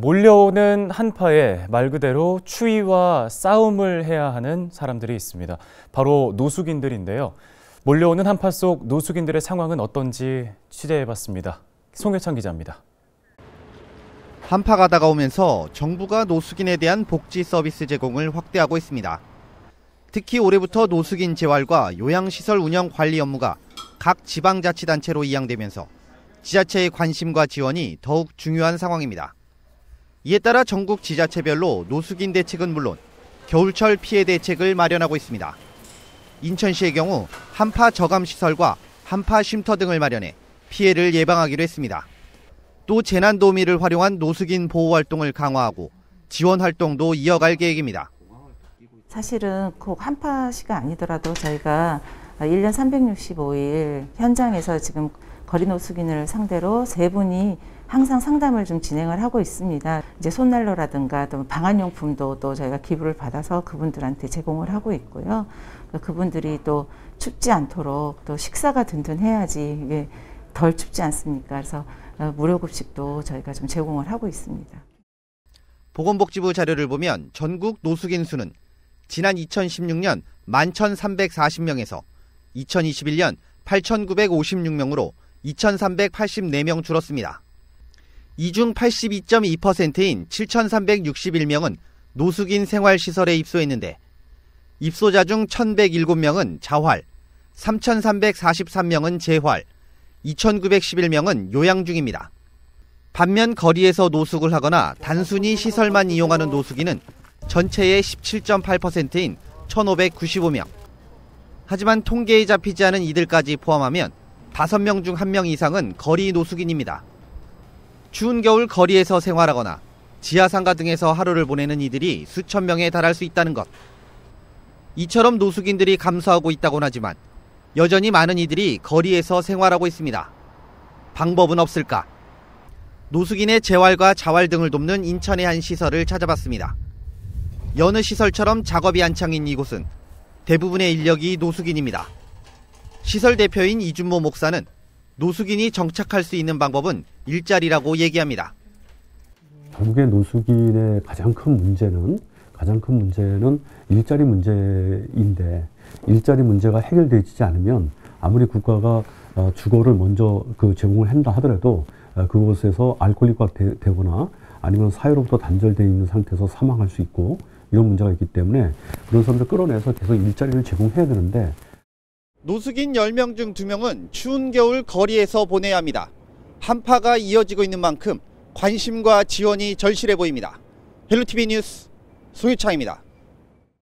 몰려오는 한파에 말 그대로 추위와 싸움을 해야 하는 사람들이 있습니다. 바로 노숙인들인데요. 몰려오는 한파 속 노숙인들의 상황은 어떤지 취재해봤습니다. 송혜창 기자입니다. 한파가 다가오면서 정부가 노숙인에 대한 복지 서비스 제공을 확대하고 있습니다. 특히 올해부터 노숙인 재활과 요양시설 운영 관리 업무가 각 지방자치단체로 이양되면서 지자체의 관심과 지원이 더욱 중요한 상황입니다. 이에 따라 전국 지자체별로 노숙인 대책은 물론 겨울철 피해 대책을 마련하고 있습니다. 인천시의 경우 한파 저감시설과 한파 쉼터 등을 마련해 피해를 예방하기로 했습니다. 또 재난도우미를 활용한 노숙인 보호활동을 강화하고 지원 활동도 이어갈 계획입니다. 사실은 꼭 한파시가 아니더라도 저희가 1년 365일 현장에서 지금 거리 노숙인을 상대로 3분이 항상 상담을 좀 진행을 하고 있습니다. 이제 손난로라든가 또 방한용품도 또 저희가 기부를 받아서 그분들한테 제공을 하고 있고요. 그분들이 또 춥지 않도록 또 식사가 든든해야지 이게 덜 춥지 않습니까? 그래서 무료급식도 저희가 좀 제공을 하고 있습니다. 보건복지부 자료를 보면 전국 노숙인 수는 지난 2016년 11,340명에서 2021년 8,956명으로 2,384명 줄었습니다. 이 중 82.2%인 7,361명은 노숙인 생활시설에 입소했는데 입소자 중 1,107명은 자활, 3,343명은 재활, 2,911명은 요양 중입니다. 반면 거리에서 노숙을 하거나 단순히 시설만 이용하는 노숙인은 전체의 17.8%인 1,595명. 하지만 통계에 잡히지 않은 이들까지 포함하면 5명 중 1명 이상은 거리 노숙인입니다. 추운 겨울 거리에서 생활하거나 지하상가 등에서 하루를 보내는 이들이 수천 명에 달할 수 있다는 것. 이처럼 노숙인들이 감소하고 있다곤 하지만 여전히 많은 이들이 거리에서 생활하고 있습니다. 방법은 없을까? 노숙인의 재활과 자활 등을 돕는 인천의 한 시설을 찾아봤습니다. 여느 시설처럼 작업이 한창인 이곳은 대부분의 인력이 노숙인입니다. 시설 대표인 이준모 목사는 노숙인이 정착할 수 있는 방법은 일자리라고 얘기합니다. 결국에 노숙인의 가장 큰 문제는 일자리 문제인데 일자리 문제가 해결되지 않으면 아무리 국가가 주거를 먼저 제공을 한다 하더라도 그곳에서 알코올릭화 되거나 아니면 사회로부터 단절되어 있는 상태에서 사망할 수 있고 이런 문제가 있기 때문에 그런 사람들 끌어내서 계속 일자리를 제공해야 되는데 노숙인 10명 중 2명은 추운 겨울 거리에서 보내야 합니다. 한파가 이어지고 있는 만큼 관심과 지원이 절실해 보입니다. 헬로티비 뉴스 송유창입니다.